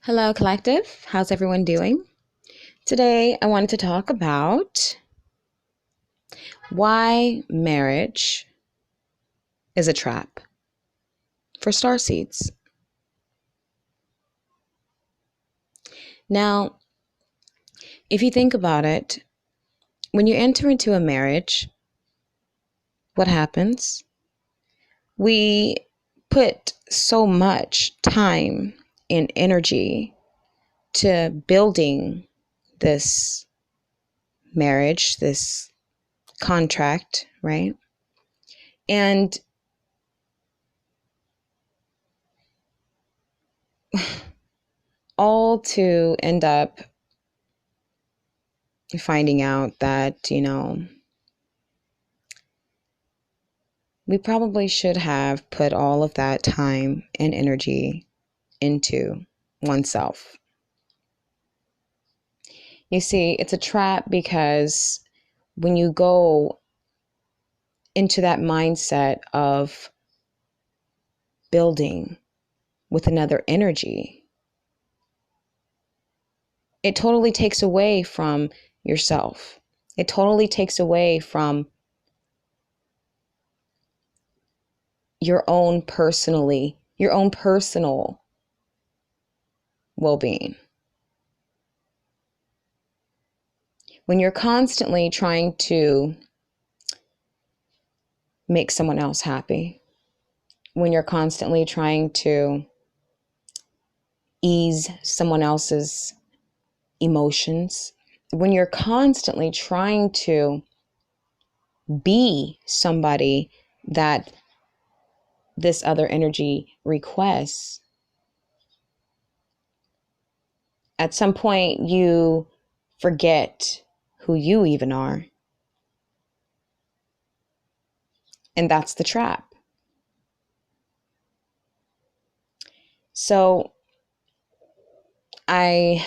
Hello, Collective. How's everyone doing? Today, I wanted to talk about why marriage is a trap for starseeds. Now, if you think about it, when you enter into a marriage, what happens? We put so much time and energy to building this marriage, this contract, right? And all to end up finding out that, we probably should have put all of that time and energy into oneself. You see, it's a trap because when you go into that mindset of building with another energy, it totally takes away from yourself. It totally takes away from your own personal well-being. When you're constantly trying to make someone else happy, when you're constantly trying to ease someone else's emotions, when you're constantly trying to be somebody that this other energy requests, at some point you forget who you even are. And that's the trap. So I'm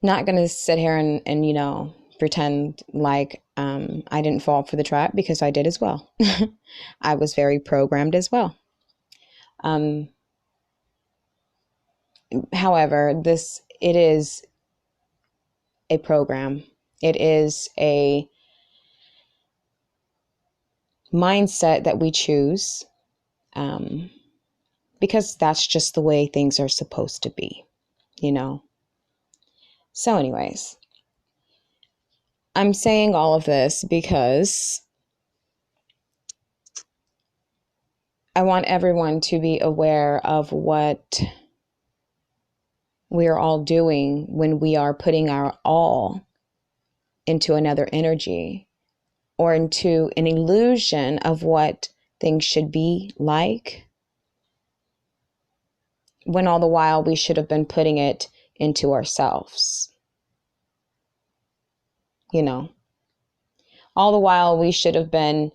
not going to sit here and pretend like I didn't fall for the trap, because I did as well. I was very programmed as well. However, it is a program. It is a mindset that we choose, because that's just the way things are supposed to be, you know? So anyways, I'm saying all of this because I want everyone to be aware of what we are all doing when we are putting our all into another energy, or into an illusion of what things should be like, when all the while we should have been putting it into ourselves. All the while we should have been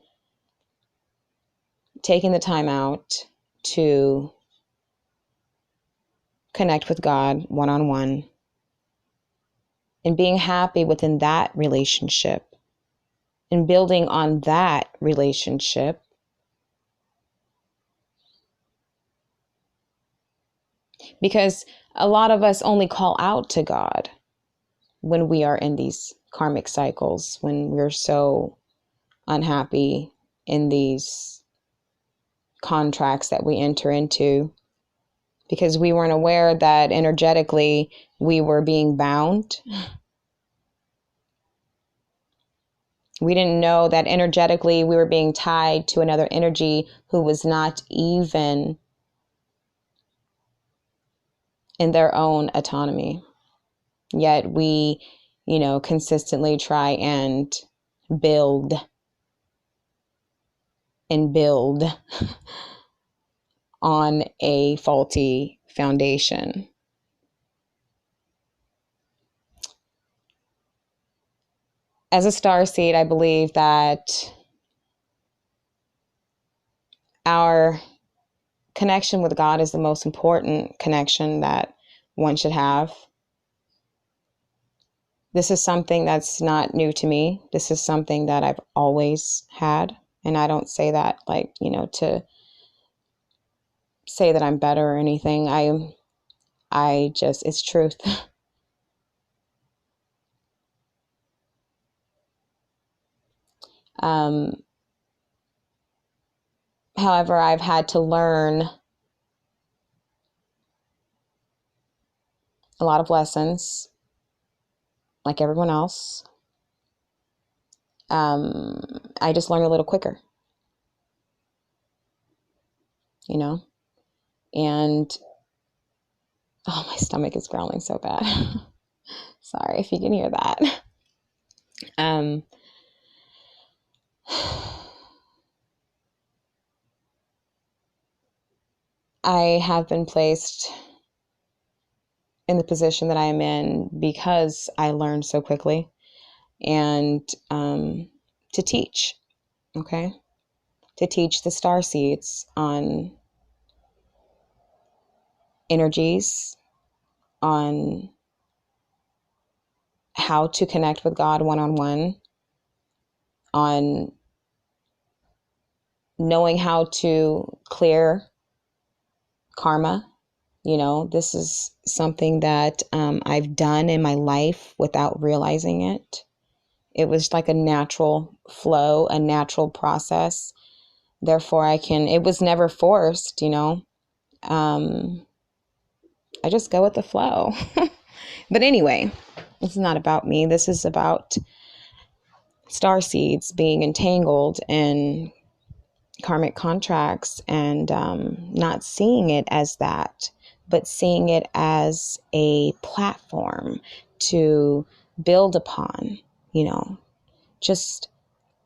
taking the time out to connect with God one-on-one and being happy within that relationship and building on that relationship. Because a lot of us only call out to God when we are in these karmic cycles, when we're so unhappy in these contracts that we enter into, because we weren't aware that energetically we were being bound. We didn't know that energetically we were being tied to another energy who was not even in their own autonomy. Yet we, consistently try and build and build on a faulty foundation. As a starseed, I believe that our connection with God is the most important connection that one should have. This is something that's not new to me. This is something that I've always had. And I don't say that to say that I'm better or anything. I just, it's truth. um, However, I've had to learn a lot of lessons, like everyone else. I just learn a little quicker, you know? And oh, my stomach is growling so bad. Sorry if you can hear that. Um, I have been placed in the position that I am in because I learned so quickly and to teach, okay? To teach the star seeds on energies, on how to connect with God one-on-one, on knowing how to clear karma. You know, this is something that I've done in my life without realizing it. It was like a natural flow, a natural process. Therefore, it was never forced, you know. I just go with the flow. But anyway, this is not about me. This is about star seeds being entangled in karmic contracts and not seeing it as that, but seeing it as a platform to build upon, you know, just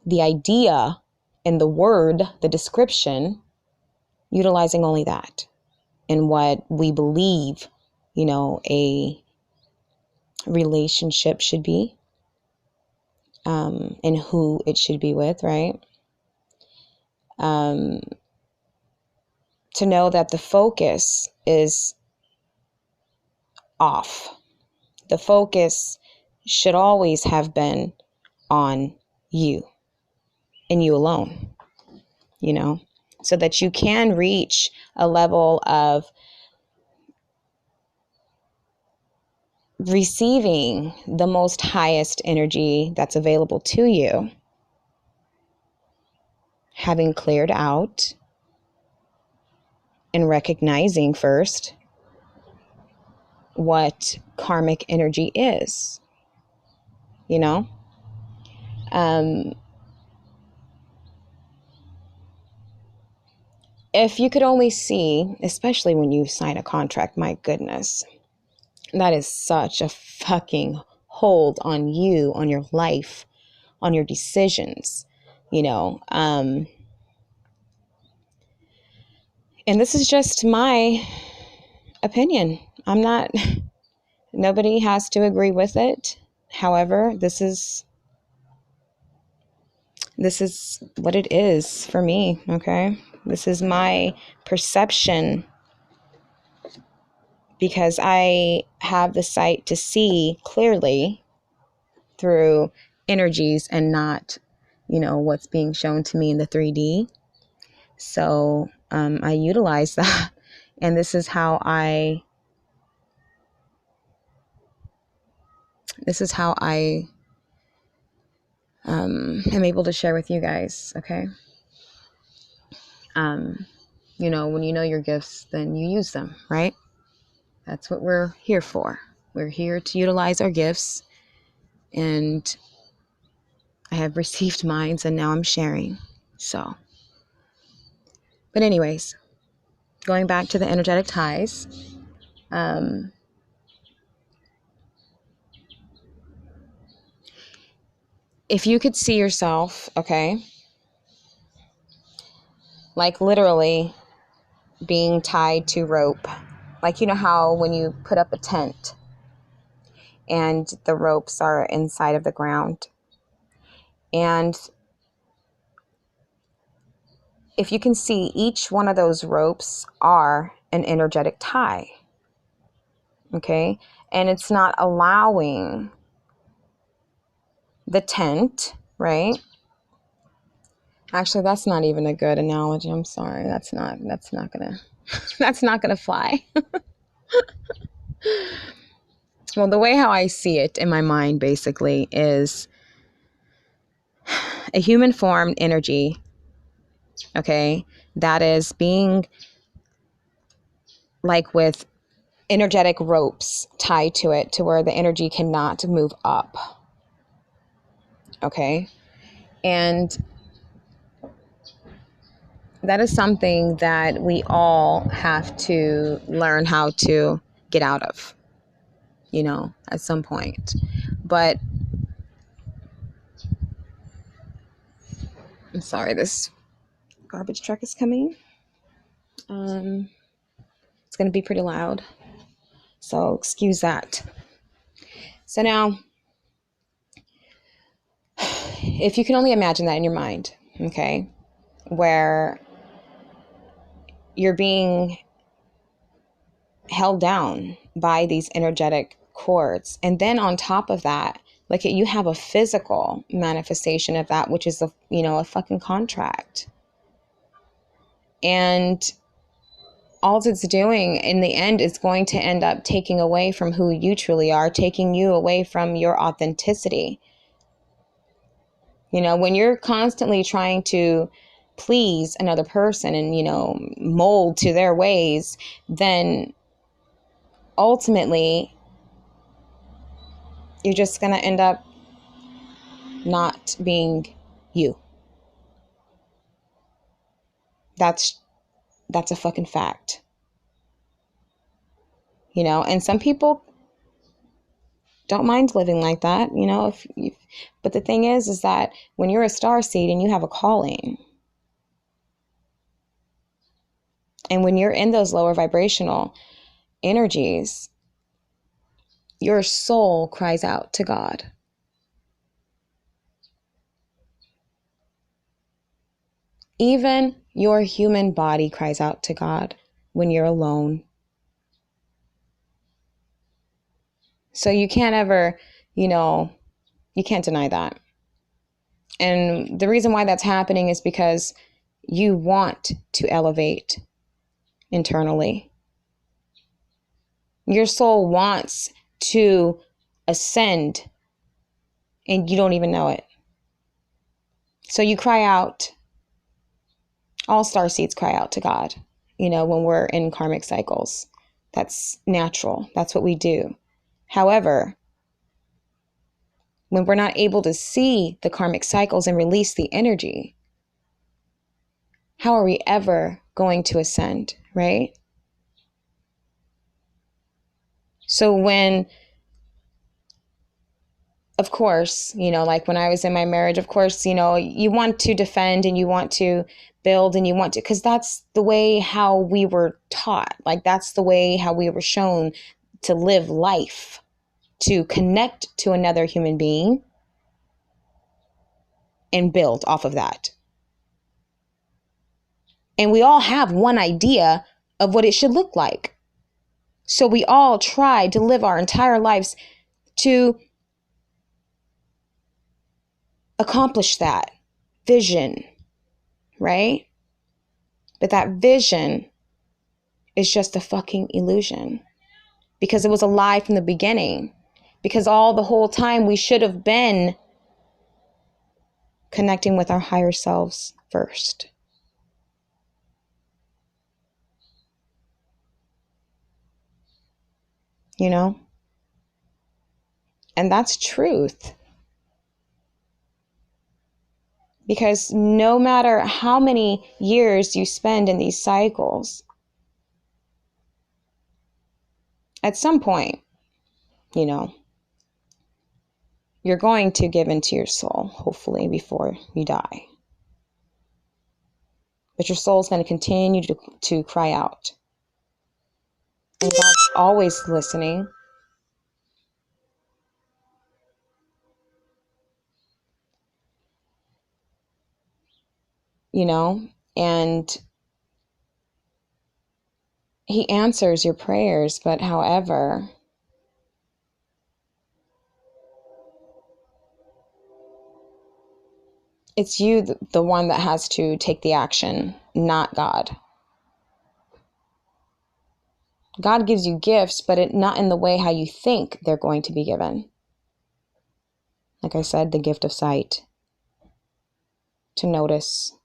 the idea and the word, the description, utilizing only that in what we believe, you know, a relationship should be, and who it should be with, right? To know that the focus is off. The focus should always have been on you and you alone, you know, so that you can reach a level of receiving the most highest energy that's available to you, having cleared out and recognizing first what karmic energy is, you know? If you could only see, especially when you sign a contract, my goodness, that is such a fucking hold on you, on your life, on your decisions, you know? And this is just my opinion. Nobody has to agree with it. However, this is what it is for me, okay? This is my perception because I have the sight to see clearly through energies and not, you know, what's being shown to me in the 3D. So I utilize that. And this is how I am able to share with you guys, okay? You know, when you know your gifts, then you use them, right? That's what we're here for. We're here to utilize our gifts. And I have received mines and now I'm sharing. So, but anyways, going back to the energetic ties, if you could see yourself, okay, like literally being tied to rope, like you know how when you put up a tent and the ropes are inside of the ground, and if you can see, each one of those ropes are an energetic tie, okay, and it's not allowing the tent, right? Actually, that's not even a good analogy. I'm sorry. That's not gonna. That's not going to fly. Well, the way how I see it in my mind basically is a human formed energy, okay, that is being like with energetic ropes tied to it to where the energy cannot move up. Okay. And that is something that we all have to learn how to get out of, at some point. But I'm sorry, this garbage truck is coming. It's going to be pretty loud. So excuse that. So now, if you can only imagine that in your mind, okay, where you're being held down by these energetic cords. And then on top of that, like you have a physical manifestation of that, which is a fucking contract. And all it's doing in the end is going to end up taking away from who you truly are, taking you away from your authenticity. When you're constantly trying to please another person and, mold to their ways, then ultimately you're just going to end up not being you. That's a fucking fact. And some people don't mind living like that, but the thing is that when you're a starseed and you have a calling, and when you're in those lower vibrational energies, your soul cries out to God. Even your human body cries out to God when you're alone. So you can't ever, you can't deny that. And the reason why that's happening is because you want to elevate internally. Your soul wants to ascend and you don't even know it. So you cry out. All starseeds cry out to God, when we're in karmic cycles. That's natural. That's what we do. However, when we're not able to see the karmic cycles and release the energy, how are we ever going to ascend, right? So when, of course, like when I was in my marriage, of course, you want to defend and you want to build and you want to, because that's the way how we were taught. Like that's the way how we were shown to live life, to connect to another human being and build off of that. And we all have one idea of what it should look like. So we all try to live our entire lives to accomplish that vision, right? But that vision is just a fucking illusion because it was a lie from the beginning. Because all the whole time we should have been connecting with our higher selves first. And that's truth. Because no matter how many years you spend in these cycles, at some point, you're going to give into your soul, hopefully, before you die. But your soul's going to continue to cry out. And God's always listening. And He answers your prayers, but however, it's you, the one that has to take the action, not God. God gives you gifts, but not in the way how you think they're going to be given. Like I said, the gift of sight, to notice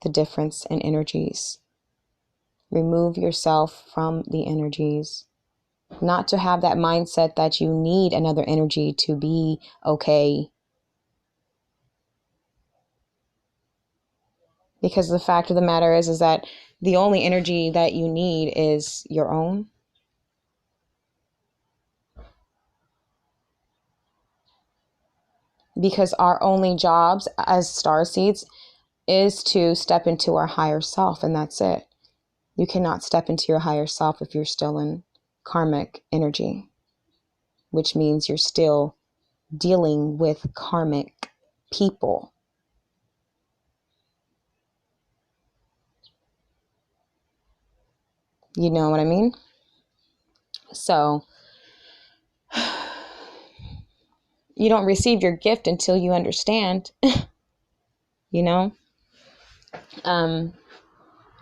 the difference in energies. Remove yourself from the energies. Not to have that mindset that you need another energy to be okay. Because the fact of the matter is that the only energy that you need is your own. Because our only jobs as starseeds is to step into our higher self, and that's it. You cannot step into your higher self if you're still in karmic energy, which means you're still dealing with karmic people. You know what I mean? So you don't receive your gift until you understand, you know?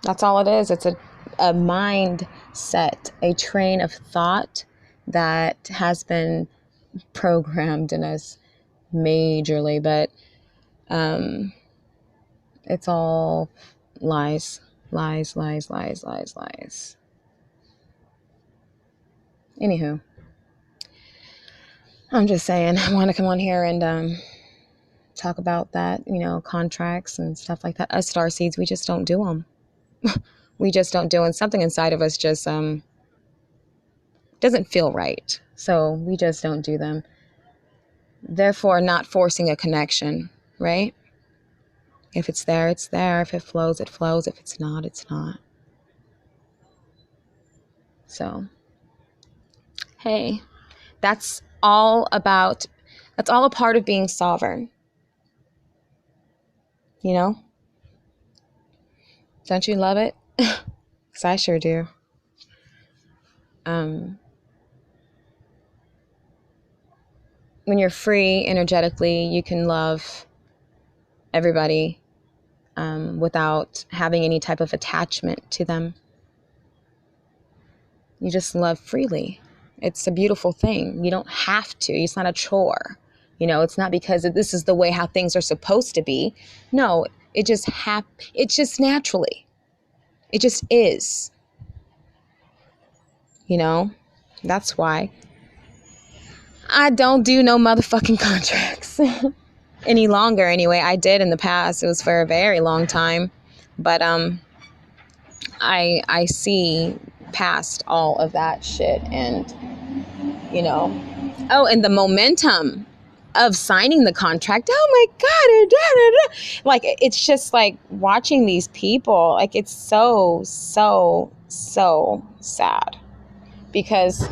That's all it is. It's a mindset, a train of thought that has been programmed in us majorly, but it's all lies. Anywho, I'm just saying, I want to come on here and talk about that, contracts and stuff like that. Us starseeds, we just don't do them. We just don't do, and something inside of us just doesn't feel right. So we just don't do them. Therefore, not forcing a connection, right? If it's there, it's there. If it flows, it flows. If it's not, it's not. So, hey, that's all a part of being sovereign. You know? Don't you love it? Because I sure do. When you're free energetically, you can love everybody without having any type of attachment to them. You just love freely. It's a beautiful thing. You don't have to. It's not a chore. It's not because this is the way how things are supposed to be. No, it just naturally. It just is. That's why I don't do no motherfucking contracts any longer. Anyway, I did in the past. It was for a very long time, but I see past all of that shit, and and the momentum of signing the contract. Oh my God. Like, it's just like watching these people. Like, it's so sad, because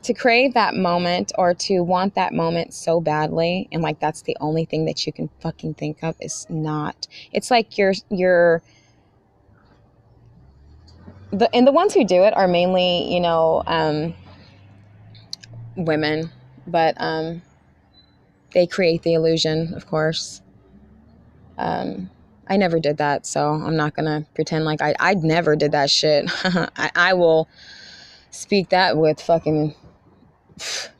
to crave that moment or to want that moment so badly, and like that's the only thing that you can fucking think of, is not. It's like you're the ones who do it are mainly women, but they create the illusion, of course. I never did that, so I'm not gonna pretend like I never did that shit. I will speak that with fucking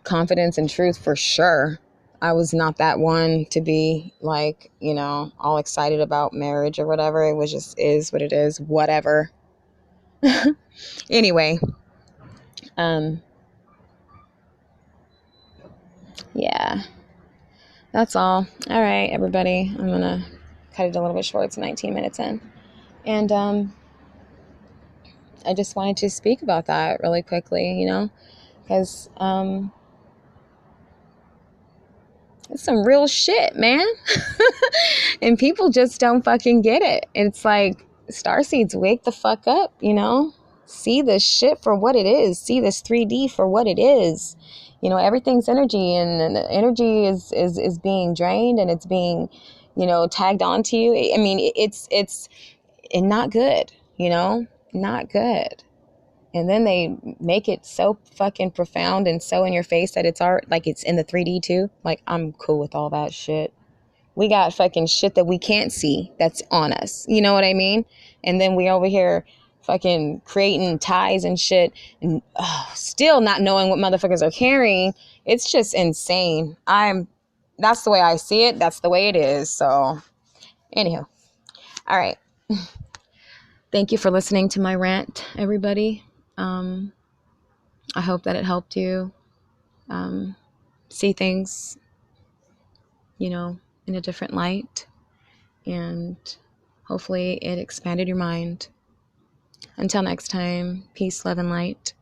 confidence and truth for sure. I was not that one to be like, all excited about marriage or whatever. It was just is what it is, whatever. Anyway, yeah, that's all. All right, everybody. I'm gonna cut it a little bit short. It's 19 minutes in. And I just wanted to speak about that really quickly, because it's some real shit, man. And people just don't fucking get it. It's like, starseeds, wake the fuck up, See this shit for what it is. See this 3D for what it is. Everything's energy, and the energy is being drained, and it's being, tagged onto you. I mean, it's not good, not good. And then they make it so fucking profound and so in your face that it's art, like it's in the 3D too. Like, I'm cool with all that shit. we got fucking shit that we can't see that's on us. You know what I mean? And then we over here fucking creating ties and shit and still not knowing what motherfuckers are carrying. It's just insane. That's the way I see it. That's the way it is. So, anywho. All right. Thank you for listening to my rant, everybody. I hope that it helped you see things, in a different light. And hopefully it expanded your mind. Until next time, peace, love, and light.